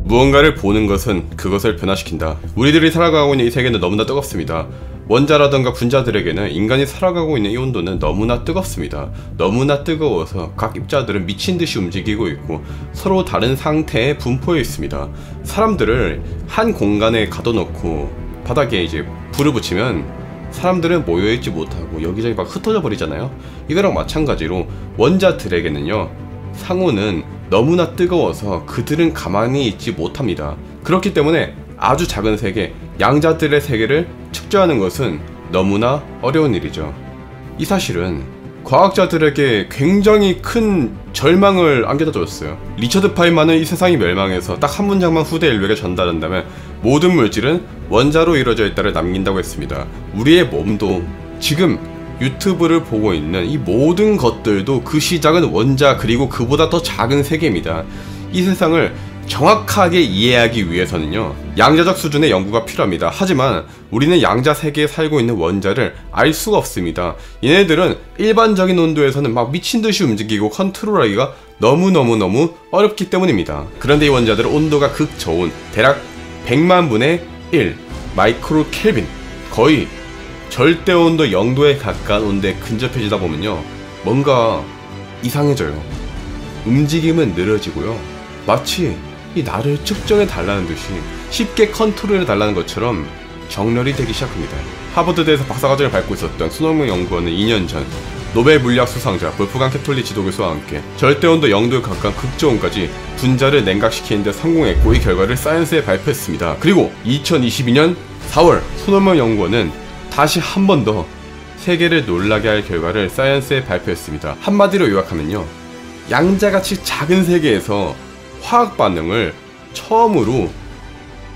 무언가를 보는 것은 그것을 변화시킨다. 우리들이 살아가고 있는 이 세계는 너무나 뜨겁습니다. 원자라던가 분자들에게는 인간이 살아가고 있는 이 온도는 너무나 뜨겁습니다. 너무나 뜨거워서 각 입자들은 미친듯이 움직이고 있고 서로 다른 상태에 분포해 있습니다. 사람들을 한 공간에 가둬놓고 바닥에 이제 불을 붙이면 사람들은 모여있지 못하고 여기저기 막 흩어져 버리잖아요. 이거랑 마찬가지로 원자들에게는요, 상호는 너무나 뜨거워서 그들은 가만히 있지 못합니다. 그렇기 때문에 아주 작은 세계, 양자들의 세계를 측정하는 것은 너무나 어려운 일이죠. 이 사실은 과학자들에게 굉장히 큰 절망을 안겨다 줬어요. 리처드 파인만은 이 세상이 멸망해서 딱 한 문장만 후대 인류에게 전달한다면 모든 물질은 원자로 이루어져 있다를 남긴다고 했습니다. 우리의 몸도 지금 유튜브를 보고 있는 이 모든 것들도 그 시작은 원자, 그리고 그보다 더 작은 세계입니다. 이 세상을 정확하게 이해하기 위해서는요, 양자적 수준의 연구가 필요합니다. 하지만 우리는 양자 세계에 살고 있는 원자를 알 수가 없습니다. 얘네들은 일반적인 온도에서는 막 미친듯이 움직이고 컨트롤하기가 너무 어렵기 때문입니다. 그런데 이 원자들은 온도가 극저온, 대략 100만 분의 1 마이크로 켈빈, 거의 절대온도 0도에 가까운 온도에 근접해지다 보면요, 뭔가 이상해져요. 움직임은 느려지고요, 마치 이 나를 측정해 달라는 듯이 쉽게 컨트롤해 달라는 것처럼 정렬이 되기 시작합니다. 하버드대에서 박사과정을 밟고 있었던 손흥민 연구원은 2년 전 노벨 물리학 수상자 볼프강 케플리 지도교수와 함께 절대온도 0도에 가까운 극저온까지 분자를 냉각시키는 데 성공했고, 이 결과를 사이언스에 발표했습니다. 그리고 2022년 4월 손흥민 연구원은 다시 한 번 더 세계를 놀라게 할 결과를 사이언스에 발표했습니다. 한마디로 요약하면요, 양자같이 작은 세계에서 화학 반응을 처음으로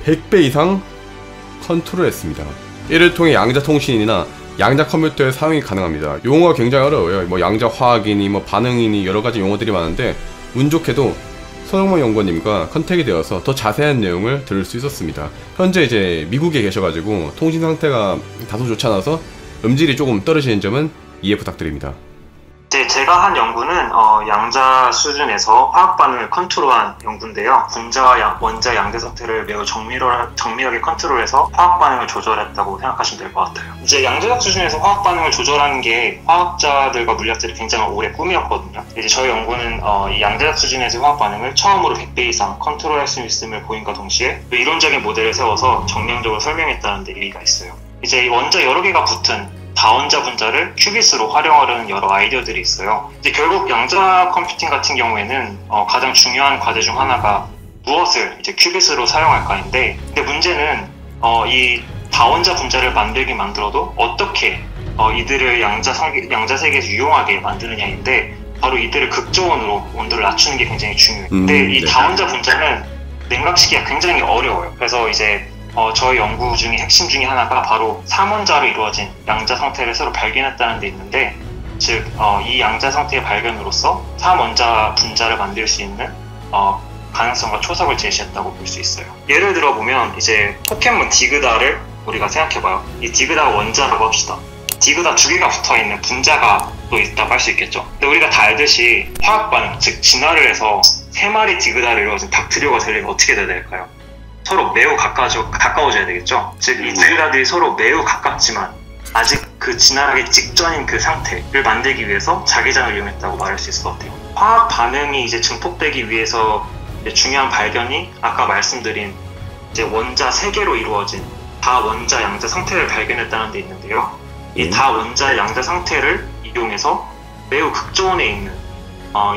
100배 이상 컨트롤했습니다. 이를 통해 양자 통신이나 양자 컴퓨터의 사용이 가능합니다. 용어가 굉장히 어려워요. 뭐 양자 화학이니 뭐 반응이니 여러가지 용어들이 많은데, 운 좋게도 손흥민 연구원님과 컨택이 되어서 더 자세한 내용을 들을 수 있었습니다. 현재 이제 미국에 계셔가지고 통신 상태가 다소 좋지 않아서 음질이 조금 떨어지는 점은 이해 부탁드립니다. 제가 한 연구는 양자 수준에서 화학 반응을 컨트롤한 연구인데요. 분자와 원자 양자 상태를 매우 정밀하게 컨트롤해서 화학 반응을 조절했다고 생각하시면 될 것 같아요. 이제 양자적 수준에서 화학 반응을 조절하는 게 화학자들과 물리학자들이 굉장히 오래 꿈이었거든요. 이제 저희 연구는 이 양자적 수준에서 화학 반응을 처음으로 100배 이상 컨트롤할 수 있음을 보인과 동시에 이론적인 모델을 세워서 정량적으로 설명했다는 데 의미가 있어요. 이제 원자 여러 개가 붙은 다원자 분자를 큐빗으로 활용하려는 여러 아이디어들이 있어요. 이제 결국 양자 컴퓨팅 같은 경우에는 가장 중요한 과제 중 하나가 무엇을 이제 큐빗으로 사용할까인데, 근데 문제는 이 다원자 분자를 만들어도 어떻게 이들을 양자 세계에서 유용하게 만드느냐인데, 바로 이들을 극저온으로 온도를 낮추는 게 굉장히 중요해요. 근데 이 다원자 분자는 냉각시키기가 굉장히 어려워요. 그래서 이제 저희 연구 중에 핵심 중에 하나가 바로 3원자로 이루어진 양자 상태를 새로 발견했다는 데 있는데, 즉 이 양자 상태의 발견으로써 3원자 분자를 만들 수 있는 가능성과 초석을 제시했다고 볼 수 있어요. 예를 들어 보면 이제 포켓몬 디그다를 우리가 생각해봐요. 이 디그다가 원자라고 합시다. 디그다 2개가 붙어있는 분자가 또 있다고 할 수 있겠죠. 근데 우리가 다 알듯이 화학 반응, 즉 진화를 해서 3마리 디그다를 이루어진 박테리아가 되려면 어떻게 돼야 될까요? 서로 매우 가까워져야 되겠죠. 즉 이 디그다들이 서로 매우 가깝지만 아직 그 진화하기 직전인 그 상태를 만들기 위해서 자기장을 이용했다고 말할 수 있을 것 같아요. 화학 반응이 이제 증폭되기 위해서 이제 중요한 발견이 아까 말씀드린 이제 원자 3개로 이루어진 다원자 양자 상태를 발견했다는 데 있는데요. 이 다원자 양자 상태를 이용해서 매우 극저온에 있는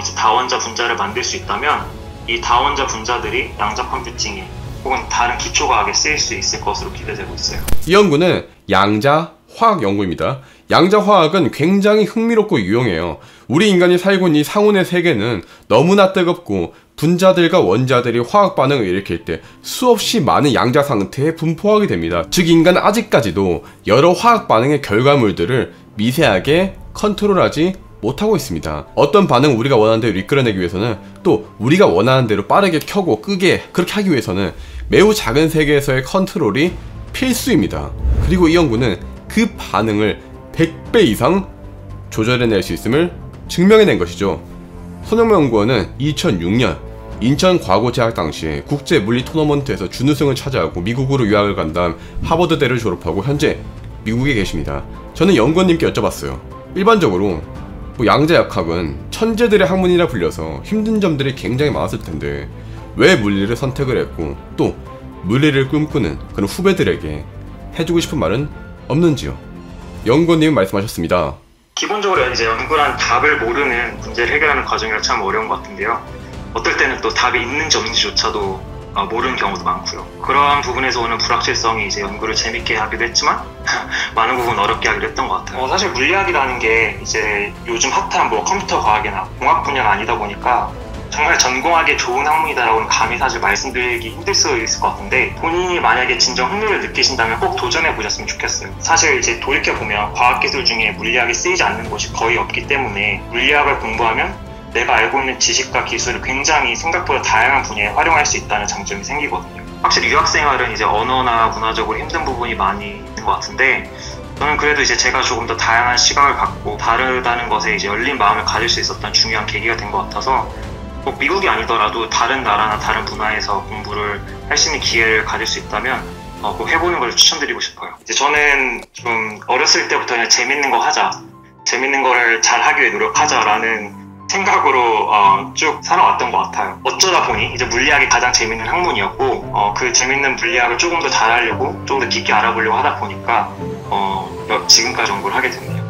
이제 다원자 분자를 만들 수 있다면, 이 다원자 분자들이 양자 컴퓨팅에 혹은 다른 기초과학에 쓰일 수 있을 것으로 기대되고 있어요. 이 연구는 양자 화학 연구입니다. 양자 화학은 굉장히 흥미롭고 유용해요. 우리 인간이 살고 있는 이 상온의 세계는 너무나 뜨겁고, 분자들과 원자들이 화학 반응을 일으킬 때 수없이 많은 양자 상태에 분포하게 됩니다. 즉 인간은 아직까지도 여러 화학 반응의 결과물들을 미세하게 컨트롤하지 못하고 있습니다. 어떤 반응을 우리가 원하는 대로 이끌어내기 위해서는, 또 우리가 원하는 대로 빠르게 켜고 끄게 그렇게 하기 위해서는 매우 작은 세계에서의 컨트롤이 필수입니다. 그리고 이 연구는 그 반응을 100배 이상 조절해낼 수 있음을 증명해낸 것이죠. 손흥민 연구원은 2006년 인천 과고 재학 당시에 국제 물리 토너먼트에서 준우승을 차지하고 미국으로 유학을 간 다음 하버드대를 졸업하고 현재 미국에 계십니다. 저는 연구원님께 여쭤봤어요. 일반적으로 양자역학은 천재들의 학문이라 불려서 힘든 점들이 굉장히 많았을 텐데 왜 물리를 선택을 했고 또 물리를 꿈꾸는 그런 후배들에게 해주고 싶은 말은 없는지요? 연구원님은 말씀하셨습니다. 기본적으로 이제 연구란 답을 모르는 문제를 해결하는 과정이라 참 어려운 것 같은데요. 어떨 때는 또 답이 있는지 없는지조차도 모르는 경우도 많고요. 그러한 부분에서 오는 불확실성이 이제 연구를 재밌게 하기도 했지만 많은 부분 어렵게 하기도 했던 것 같아요. 사실 물리학이라는 게 이제 요즘 핫한 컴퓨터 과학이나 공학 분야가 아니다 보니까 정말 전공하기 좋은 학문이다라고는 감히 사실 말씀드리기 힘들 수 있을 것 같은데 본인이 만약에 진정 흥미를 느끼신다면 꼭 도전해 보셨으면 좋겠어요. 사실 이제 돌이켜보면 과학기술 중에 물리학이 쓰이지 않는 곳이 거의 없기 때문에 물리학을 공부하면 내가 알고 있는 지식과 기술을 굉장히 생각보다 다양한 분야에 활용할 수 있다는 장점이 생기거든요. 확실히 유학생활은 이제 언어나 문화적으로 힘든 부분이 많이 있는 것 같은데 저는 그래도 이제 제가 조금 더 다양한 시각을 갖고 다르다는 것에 이제 열린 마음을 가질 수 있었던 중요한 계기가 된 것 같아서 꼭 미국이 아니더라도 다른 나라나 다른 문화에서 공부를 할 수 있는 기회를 가질 수 있다면 꼭 해보는 걸 추천드리고 싶어요. 이제 저는 좀 어렸을 때부터 그냥 재밌는 거 하자, 재밌는 거를 잘 하기 위해 노력하자라는 생각으로 쭉 살아왔던 것 같아요. 어쩌다 보니 이제 물리학이 가장 재밌는 학문이었고 그 재밌는 물리학을 조금 더 잘하려고 조금 더 깊게 알아보려고 하다 보니까 지금까지 연구를 하게 됐네요.